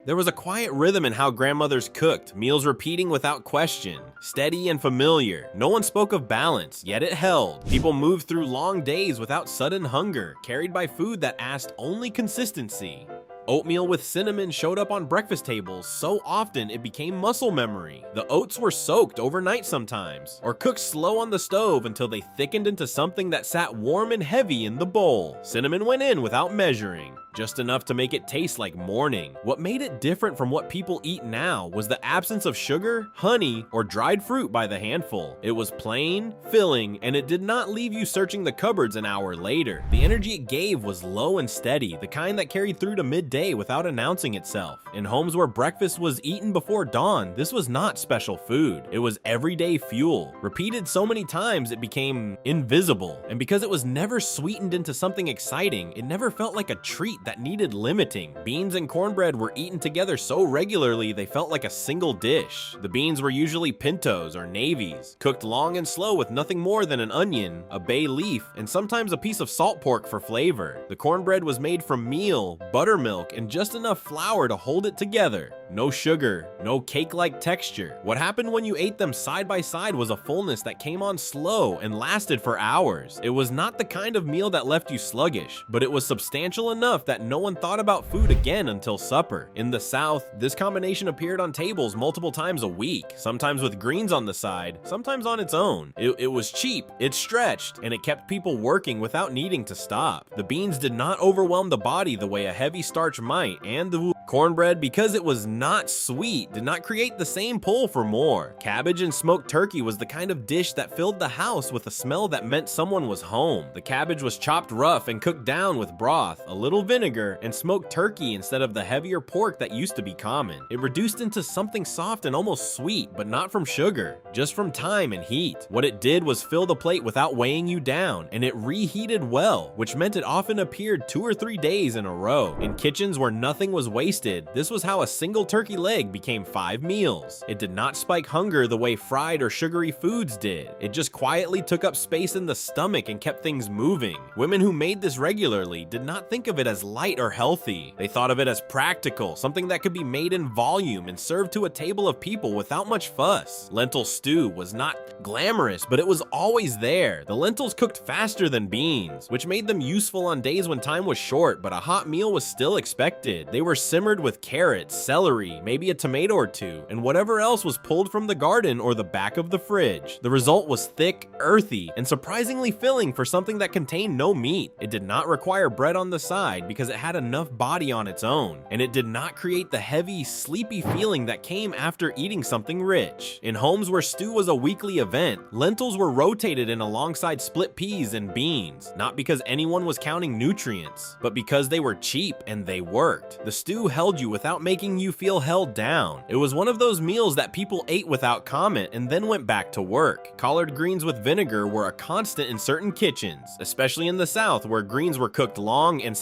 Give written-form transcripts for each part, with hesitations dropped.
There was a quiet rhythm in how grandmothers cooked, meals repeating without question, steady and familiar. No one spoke of balance, yet it held. People moved through long days without sudden hunger, carried by food that asked only consistency. Oatmeal with cinnamon showed up on breakfast tables so often it became muscle memory. The oats were soaked overnight sometimes, or cooked slow on the stove until they thickened into something that sat warm and heavy in the bowl. Cinnamon went in without measuring, just enough to make it taste like morning. What made it different from what people eat now was the absence of sugar, honey, or dried fruit by the handful. It was plain, filling, and it did not leave you searching the cupboards an hour later. The energy it gave was low and steady, the kind that carried through to midday without announcing itself. In homes where breakfast was eaten before dawn, this was not special food. It was everyday fuel. Repeated so many times it became invisible. And because it was never sweetened into something exciting, it never felt like a treat that needed limiting. Beans and cornbread were eaten together so regularly they felt like a single dish. The beans were usually pintos or navies, cooked long and slow with nothing more than an onion, a bay leaf, and sometimes a piece of salt pork for flavor. The cornbread was made from meal, buttermilk, and just enough flour to hold it together. No sugar, no cake-like texture. What happened when you ate them side by side was a fullness that came on slow and lasted for hours. It was not the kind of meal that left you sluggish, but it was substantial enough that no one thought about food again until supper. In the South, this combination appeared on tables multiple times a week, sometimes with greens on the side, sometimes on its own. It was cheap, it stretched, and it kept people working without needing to stop. The beans did not overwhelm the body the way a heavy starch might, and the cornbread, because it was not sweet, did not create the same pull for more. Cabbage and smoked turkey was the kind of dish that filled the house with a smell that meant someone was home. The cabbage was chopped rough and cooked down with broth, a little vinegar, and smoked turkey instead of the heavier pork that used to be common. It reduced into something soft and almost sweet, but not from sugar, just from time and heat. What it did was fill the plate without weighing you down, and it reheated well, which meant it often appeared 2 or 3 days in a row. In kitchens where nothing was wasted, this was how a single turkey leg became 5 meals. It did not spike hunger the way fried or sugary foods did. It just quietly took up space in the stomach and kept things moving. Women who made this regularly did not think of it as light or healthy. They thought of it as practical, something that could be made in volume and served to a table of people without much fuss. Lentil stew was not glamorous, but it was always there. The lentils cooked faster than beans, which made them useful on days when time was short, but a hot meal was still expected. They were simmered with carrots, celery, maybe a tomato or two, and whatever else was pulled from the garden or the back of the fridge. The result was thick, earthy, and surprisingly filling for something that contained no meat. It did not require bread on the side because it had enough body on its own, and it did not create the heavy, sleepy feeling that came after eating something rich. In homes where stew was a weekly event, lentils were rotated in alongside split peas and beans, not because anyone was counting nutrients, but because they were cheap and they worked. The stew held you without making you feel held down. It was one of those meals that people ate without comment and then went back to work. Collard greens with vinegar were a constant in certain kitchens, especially in the South where greens were cooked long and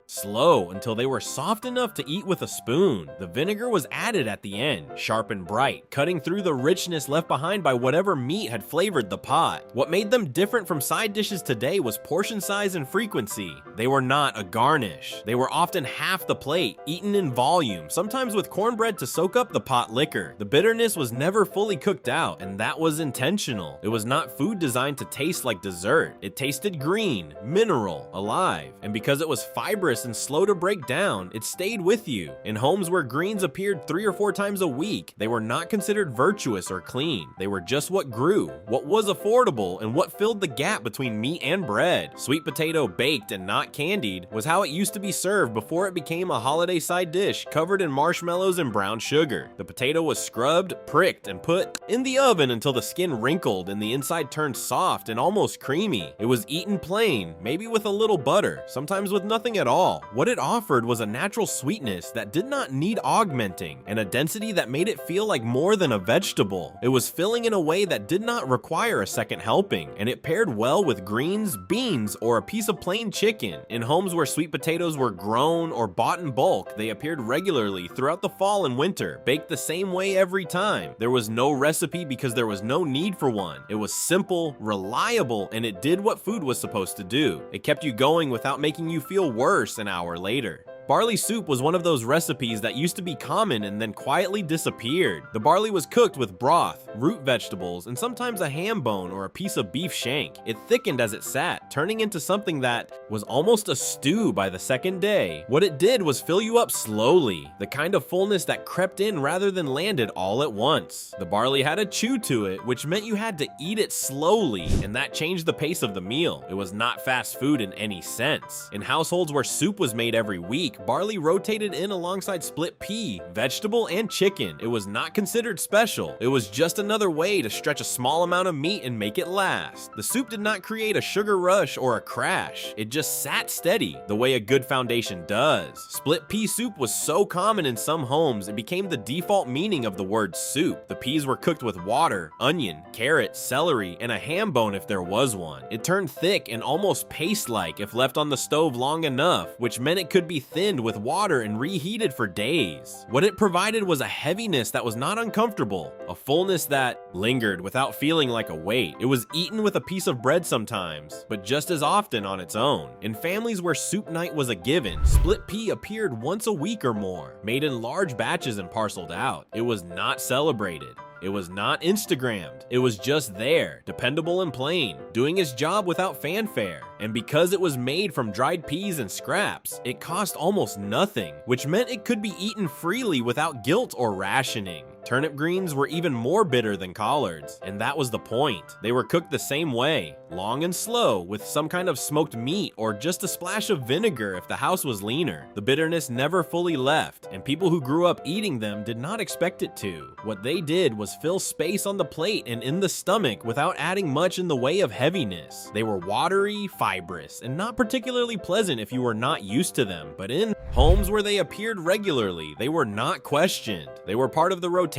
slow until they were soft enough to eat with a spoon. The vinegar was added at the end, sharp and bright, cutting through the richness left behind by whatever meat had flavored the pot. What made them different from side dishes today was portion size and frequency. They were not a garnish. They were often half the plate, eaten in volume, sometimes with cornbread to soak up the pot liquor. The bitterness was never fully cooked out, and that was intentional. It was not food designed to taste like dessert. It tasted green, mineral, alive, and because it was fibrous and slow to break down, it stayed with you. In homes where greens appeared 3 or 4 times a week, they were not considered virtuous or clean. They were just what grew, what was affordable, and what filled the gap between meat and bread. Sweet potato baked and not candied was how it used to be served before it became a holiday side dish covered in marshmallows and brown sugar. The potato was scrubbed, pricked, and put in the oven until the skin wrinkled and the inside turned soft and almost creamy. It was eaten plain, maybe with a little butter, sometimes with nothing at all. What it offered was a natural sweetness that did not need augmenting, and a density that made it feel like more than a vegetable. It was filling in a way that did not require a second helping, and it paired well with greens, beans, or a piece of plain chicken. In homes where sweet potatoes were grown or bought in bulk, they appeared regularly throughout the fall and winter, baked the same way every time. There was no recipe because there was no need for one. It was simple, reliable, and it did what food was supposed to do. It kept you going without making you feel worse an hour later. Barley soup was one of those recipes that used to be common and then quietly disappeared. The barley was cooked with broth, root vegetables, and sometimes a ham bone or a piece of beef shank. It thickened as it sat, turning into something that was almost a stew by the second day. What it did was fill you up slowly, the kind of fullness that crept in rather than landed all at once. The barley had a chew to it, which meant you had to eat it slowly, and that changed the pace of the meal. It was not fast food in any sense. In households where soup was made every week, barley rotated in alongside split pea, vegetable, and chicken. It was not considered special. It was just another way to stretch a small amount of meat and make it last. The soup did not create a sugar rush or a crash. It just sat steady, the way a good foundation does. Split pea soup was so common in some homes, it became the default meaning of the word soup. The peas were cooked with water, onion, carrot, celery, and a ham bone if there was one. It turned thick and almost paste-like if left on the stove long enough, which meant it could be thinned with water and reheated for days. What it provided was a heaviness that was not uncomfortable, a fullness that lingered without feeling like a weight. It was eaten with a piece of bread sometimes, but just as often on its own. In families where soup night was a given, split pea appeared once a week or more, made in large batches and parceled out. It was not celebrated. It was not Instagrammed. It was just there, dependable and plain, doing its job without fanfare. And because it was made from dried peas and scraps, it cost almost nothing, which meant it could be eaten freely without guilt or rationing. Turnip greens were even more bitter than collards, and that was the point. They were cooked the same way, long and slow, with some kind of smoked meat or just a splash of vinegar if the house was leaner. The bitterness never fully left, and people who grew up eating them did not expect it to. What they did was fill space on the plate and in the stomach without adding much in the way of heaviness. They were watery, fibrous, and not particularly pleasant if you were not used to them, but in homes where they appeared regularly, they were not questioned. They were part of the rotation,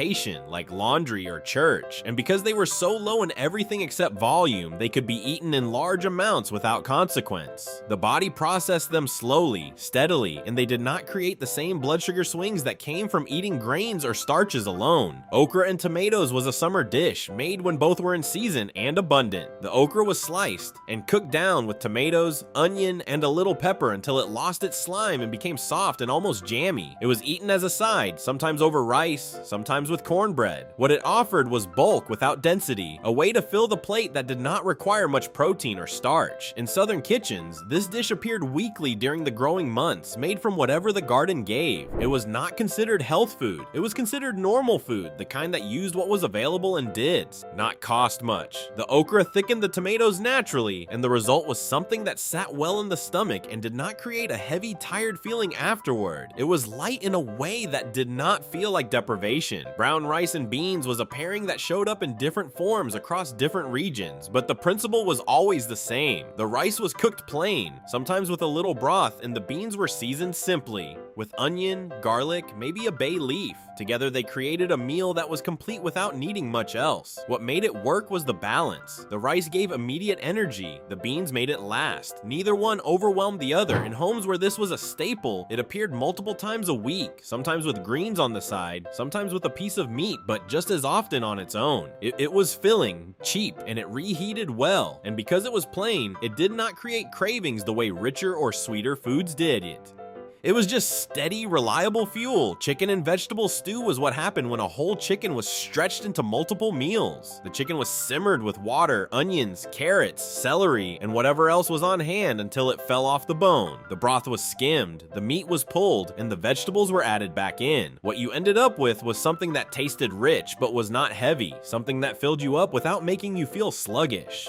like laundry or church, and because they were so low in everything except volume, they could be eaten in large amounts without consequence. The body processed them slowly, steadily, and they did not create the same blood sugar swings that came from eating grains or starches alone. Okra and tomatoes was a summer dish, made when both were in season and abundant. The okra was sliced and cooked down with tomatoes, onion, and a little pepper until it lost its slime and became soft and almost jammy. It was eaten as a side, sometimes over rice, sometimes with cornbread. What it offered was bulk without density, a way to fill the plate that did not require much protein or starch. In southern kitchens, this dish appeared weekly during the growing months, made from whatever the garden gave. It was not considered health food. It was considered normal food, the kind that used what was available and did not cost much. The okra thickened the tomatoes naturally, and the result was something that sat well in the stomach and did not create a heavy, tired feeling afterward. It was light in a way that did not feel like deprivation. Brown rice and beans was a pairing that showed up in different forms across different regions, but the principle was always the same. The rice was cooked plain, sometimes with a little broth, and the beans were seasoned simply, with onion, garlic, maybe a bay leaf. Together they created a meal that was complete without needing much else. What made it work was the balance. The rice gave immediate energy, the beans made it last. Neither one overwhelmed the other. In homes where this was a staple, it appeared multiple times a week, sometimes with greens on the side, sometimes with a piece of meat, but just as often on its own. It was filling, cheap, and it reheated well. And because it was plain, it did not create cravings the way richer or sweeter foods did it. It was just steady, reliable fuel. Chicken and vegetable stew was what happened when a whole chicken was stretched into multiple meals. The chicken was simmered with water, onions, carrots, celery, and whatever else was on hand until it fell off the bone. The broth was skimmed, the meat was pulled, and the vegetables were added back in. What you ended up with was something that tasted rich but was not heavy, something that filled you up without making you feel sluggish.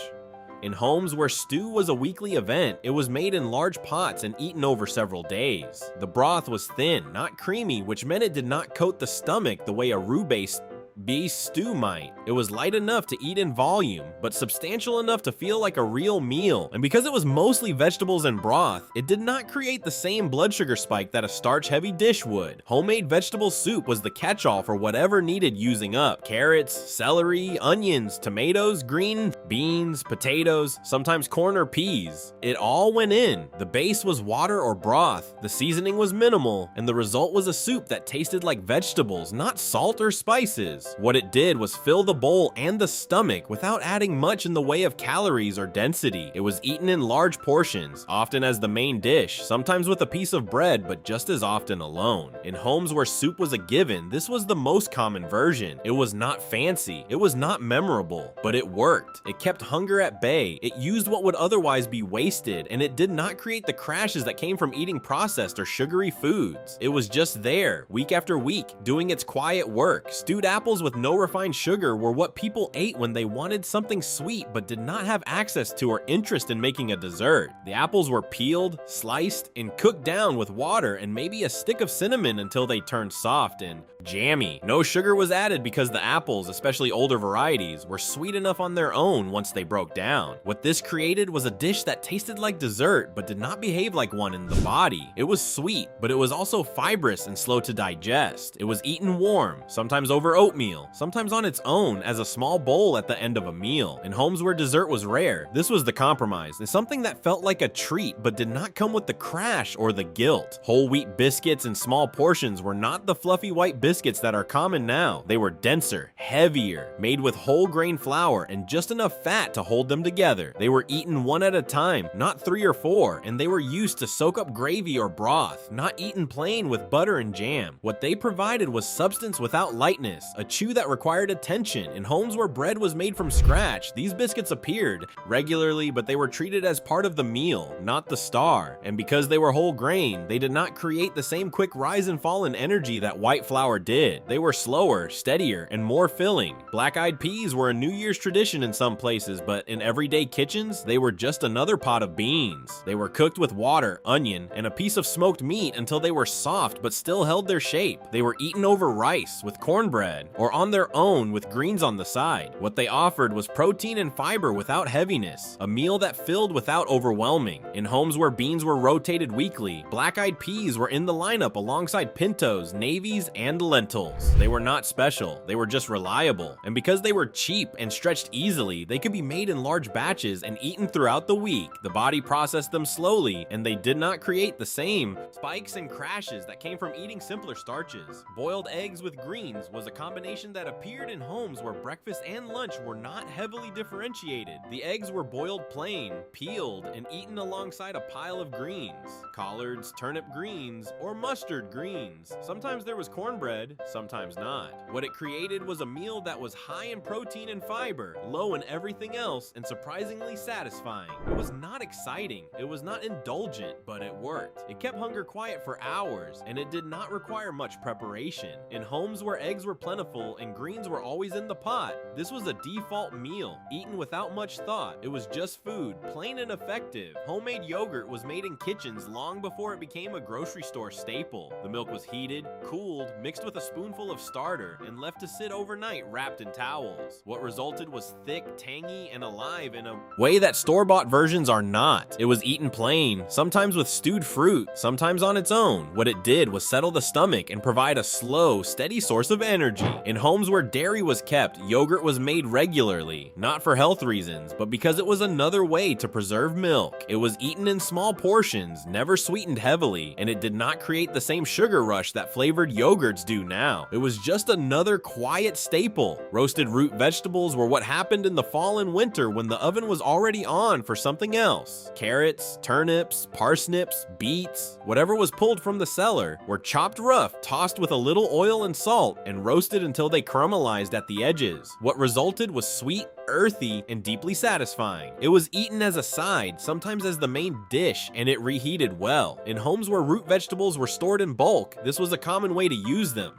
In homes where stew was a weekly event, it was made in large pots and eaten over several days. The broth was thin, not creamy, which meant it did not coat the stomach the way a roux-based beef stew might. It was light enough to eat in volume, but substantial enough to feel like a real meal. And because it was mostly vegetables and broth, it did not create the same blood sugar spike that a starch-heavy dish would. Homemade vegetable soup was the catch-all for whatever needed using up. Carrots, celery, onions, tomatoes, green Beans, potatoes, sometimes corn or peas. It all went in. The base was water or broth, the seasoning was minimal, and the result was a soup that tasted like vegetables, not salt or spices. What it did was fill the bowl and the stomach without adding much in the way of calories or density. It was eaten in large portions, often as the main dish, sometimes with a piece of bread, but just as often alone. In homes where soup was a given, this was the most common version. It was not fancy, it was not memorable, but it worked. It kept hunger at bay, it used what would otherwise be wasted, and it did not create the crashes that came from eating processed or sugary foods. It was just there, week after week, doing its quiet work. Stewed apples with no refined sugar were what people ate when they wanted something sweet but did not have access to or interest in making a dessert. The apples were peeled, sliced, and cooked down with water and maybe a stick of cinnamon until they turned soft and jammy. No sugar was added because the apples, especially older varieties, were sweet enough on their own once they broke down. What this created was a dish that tasted like dessert but did not behave like one in the body. It was sweet, but it was also fibrous and slow to digest. It was eaten warm, sometimes over oatmeal, sometimes on its own as a small bowl at the end of a meal. In homes where dessert was rare, this was the compromise, and something that felt like a treat but did not come with the crash or the guilt. Whole wheat biscuits in small portions were not the fluffy white biscuits that are common now. They were denser, heavier, made with whole grain flour and just enough fat to hold them together. They were eaten one at a time, not 3 or 4, and they were used to soak up gravy or broth, not eaten plain with butter and jam. What they provided was substance without lightness, a chew that required attention. In homes where bread was made from scratch, these biscuits appeared regularly, but they were treated as part of the meal, not the star. And because they were whole grain, they did not create the same quick rise and fall in energy that white flour did. They were slower, steadier, and more filling. Black-eyed peas were a New Year's tradition in some places, but in everyday kitchens, they were just another pot of beans. They were cooked with water, onion, and a piece of smoked meat until they were soft but still held their shape. They were eaten over rice with cornbread, or on their own with greens on the side. What they offered was protein and fiber without heaviness, a meal that filled without overwhelming. In homes where beans were rotated weekly, black-eyed peas were in the lineup alongside pintos, navies, and lentils. They were not special, they were just reliable. And because they were cheap and stretched easily, they could be made in large batches and eaten throughout the week. The body processed them slowly, and they did not create the same spikes and crashes that came from eating simpler starches. Boiled eggs with greens was a combination that appeared in homes where breakfast and lunch were not heavily differentiated. The eggs were boiled plain, peeled, and eaten alongside a pile of greens. Collards, turnip greens, or mustard greens. Sometimes there was cornbread, sometimes not. What it created was a meal that was high in protein and fiber, low in everything else, and surprisingly satisfying. It was not exciting, it was not indulgent, but it worked. It kept hunger quiet for hours, and it did not require much preparation. In homes where eggs were plentiful and greens were always in the pot, this was a default meal, eaten without much thought. It was just food, plain and effective. Homemade yogurt was made in kitchens long before it became a grocery store staple. The milk was heated, cooled, mixed with a spoonful of starter, and left to sit overnight wrapped in towels. What resulted was thick, tangy, and alive in a way that store-bought versions are not. It was eaten plain, sometimes with stewed fruit, sometimes on its own. What it did was settle the stomach and provide a slow, steady source of energy. In homes where dairy was kept, yogurt was made regularly, not for health reasons, but because it was another way to preserve milk. It was eaten in small portions, never sweetened heavily, and it did not create the same sugar rush that flavored yogurts do now. It was just another quiet staple. Roasted root vegetables were what happened in the fall and winter when the oven was already on for something else. Carrots, turnips, parsnips, beets, whatever was pulled from the cellar, were chopped rough, tossed with a little oil and salt, and roasted until they caramelized at the edges. What resulted was sweet, earthy, and deeply satisfying. It was eaten as a side, sometimes as the main dish, and it reheated well. In homes where root vegetables were stored in bulk, this was a common way to use them.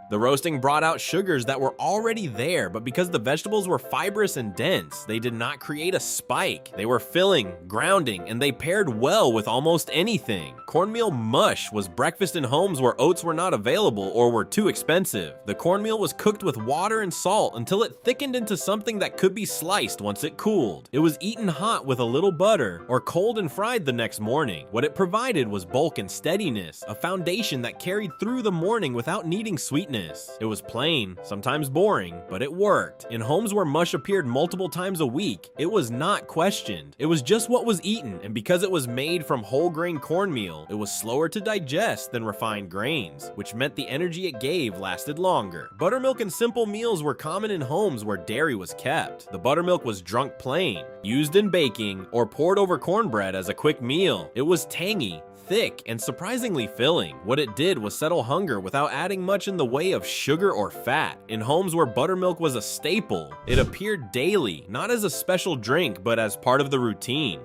The roasting brought out sugars that were already there, but because the vegetables were fibrous and dense, they did not create a spike. They were filling, grounding, and they paired well with almost anything. Cornmeal mush was breakfast in homes where oats were not available or were too expensive. The cornmeal was cooked with water and salt until it thickened into something that could be sliced once it cooled. It was eaten hot with a little butter or cold and fried the next morning. What it provided was bulk and steadiness, a foundation that carried through the morning without needing sweetness. sweetness. It was plain, sometimes boring, but it worked. In homes where mush appeared multiple times a week, it was not questioned. It was just what was eaten, and because it was made from whole grain cornmeal, it was slower to digest than refined grains, which meant the energy it gave lasted longer. Buttermilk and simple meals were common in homes where dairy was kept. The buttermilk was drunk plain, used in baking, or poured over cornbread as a quick meal. It was tangy, thick, and surprisingly filling. What it did was settle hunger without adding much in the way of sugar or fat. In homes where buttermilk was a staple, it appeared daily, not as a special drink, but as part of the routine.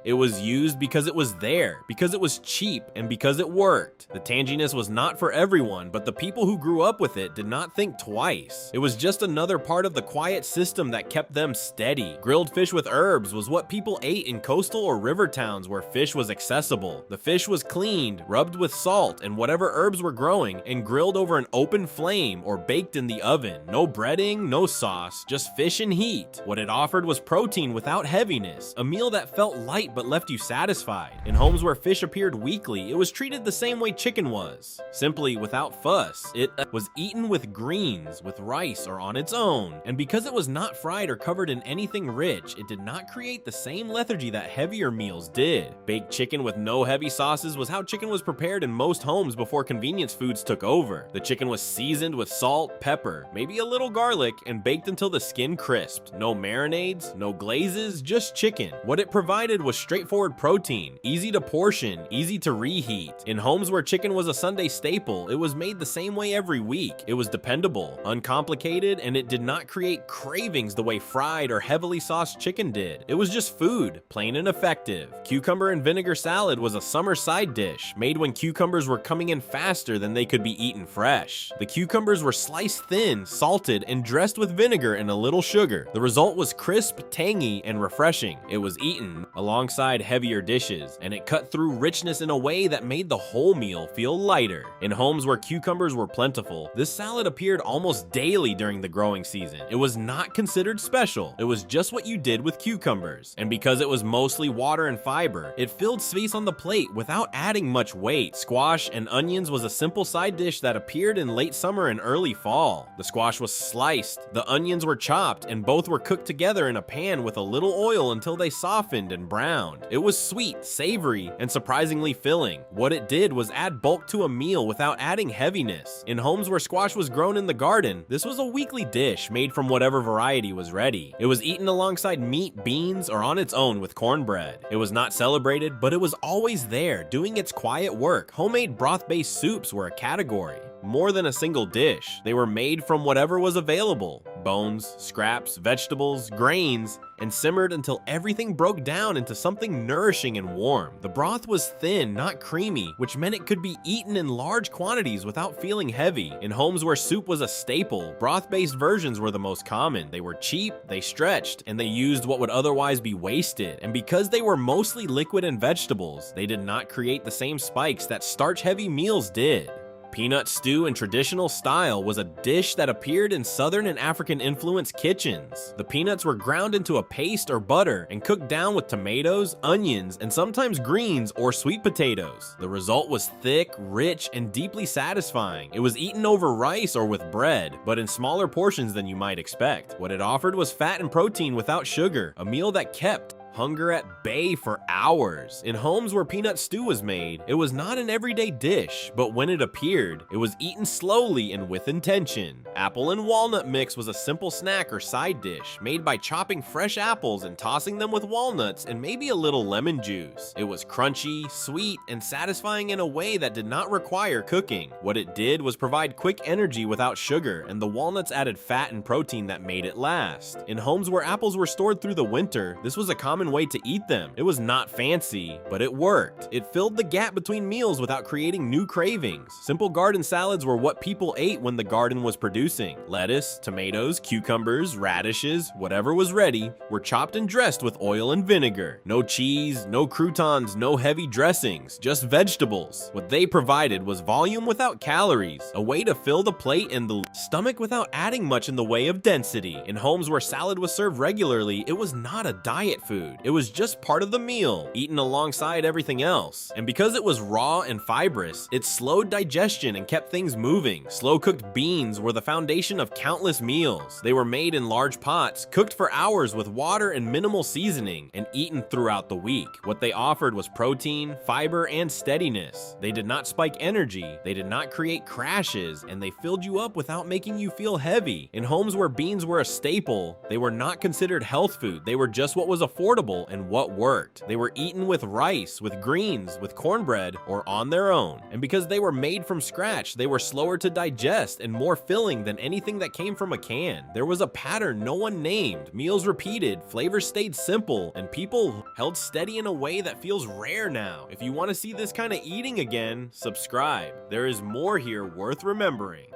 It was used because it was there, because it was cheap, and because it worked. The tanginess was not for everyone, but the people who grew up with it did not think twice. It was just another part of the quiet system that kept them steady. Grilled fish with herbs was what people ate in coastal or river towns where fish was accessible. The fish was cleaned, rubbed with salt and whatever herbs were growing, and grilled over an open flame or baked in the oven. No breading, no sauce, just fish and heat. What it offered was protein without heaviness, a meal that felt light but left you satisfied. In homes where fish appeared weekly, it was treated the same way chicken was, simply without fuss. It was eaten with greens, with rice, or on its own. And because it was not fried or covered in anything rich, it did not create the same lethargy that heavier meals did. Baked chicken with no heavy sauces was how chicken was prepared in most homes before convenience foods took over. The chicken was seasoned with salt, pepper, maybe a little garlic, and baked until the skin crisped. No marinades, no glazes, just chicken. What it provided was straightforward protein, easy to portion, easy to reheat. In homes where chicken was a Sunday staple, it was made the same way every week. It was dependable, uncomplicated, and it did not create cravings the way fried or heavily sauced chicken did. It was just food, plain and effective. Cucumber and vinegar salad was a summer side dish, made when cucumbers were coming in faster than they could be eaten fresh. The cucumbers were sliced thin, salted, and dressed with vinegar and a little sugar. The result was crisp, tangy, and refreshing. It was eaten alongside heavier dishes, and it cut through richness in a way that made the whole meal feel lighter. In homes where cucumbers were plentiful, this salad appeared almost daily during the growing season. It was not considered special, it was just what you did with cucumbers. And because it was mostly water and fiber, it filled space on the plate without adding much weight. Squash and onions was a simple side dish that appeared in late summer and early fall. The squash was sliced, the onions were chopped, and both were cooked together in a pan with a little oil until they softened and browned. It was sweet, savory, and surprisingly filling. What it did was add bulk to a meal without adding heaviness. In homes where squash was grown in the garden, this was a weekly dish made from whatever variety was ready. It was eaten alongside meat, beans, or on its own with cornbread. It was not celebrated, but it was always there, doing its quiet work. Homemade broth-based soups were a category, more than a single dish. They were made from whatever was available: bones, scraps, vegetables, grains, and simmered until everything broke down into something nourishing and warm. The broth was thin, not creamy, which meant it could be eaten in large quantities without feeling heavy. In homes where soup was a staple, broth-based versions were the most common. They were cheap, they stretched, and they used what would otherwise be wasted. And because they were mostly liquid and vegetables, they did not create the same spikes that starch-heavy meals did. Peanut stew in traditional style was a dish that appeared in Southern and African-influenced kitchens. The peanuts were ground into a paste or butter and cooked down with tomatoes, onions, and sometimes greens or sweet potatoes. The result was thick, rich, and deeply satisfying. It was eaten over rice or with bread, but in smaller portions than you might expect. What it offered was fat and protein without sugar, a meal that kept hunger at bay for hours. In homes where peanut stew was made, it was not an everyday dish, but when it appeared, it was eaten slowly and with intention. Apple and walnut mix was a simple snack or side dish made by chopping fresh apples and tossing them with walnuts and maybe a little lemon juice. It was crunchy, sweet, and satisfying in a way that did not require cooking. What it did was provide quick energy without sugar, and the walnuts added fat and protein that made it last. In homes where apples were stored through the winter, this was a common way to eat them. It was not fancy, but it worked. It filled the gap between meals without creating new cravings. Simple garden salads were what people ate when the garden was producing. Lettuce, tomatoes, cucumbers, radishes, whatever was ready, were chopped and dressed with oil and vinegar. No cheese, no croutons, no heavy dressings, just vegetables. What they provided was volume without calories, a way to fill the plate and the stomach without adding much in the way of density. In homes where salad was served regularly, it was not a diet food. food. It was just part of the meal, eaten alongside everything else. And because it was raw and fibrous, it slowed digestion and kept things moving. Slow-cooked beans were the foundation of countless meals. They were made in large pots, cooked for hours with water and minimal seasoning, and eaten throughout the week. What they offered was protein, fiber, and steadiness. They did not spike energy, they did not create crashes, and they filled you up without making you feel heavy. In homes where beans were a staple, they were not considered health food. They were just what was affordable and what worked. They were eaten with rice, with greens, with cornbread, or on their own. And because they were made from scratch, they were slower to digest and more filling than anything that came from a can. There was a pattern no one named, meals repeated, flavors stayed simple, and people held steady in a way that feels rare now. If you want to see this kind of eating again, subscribe. There is more here worth remembering.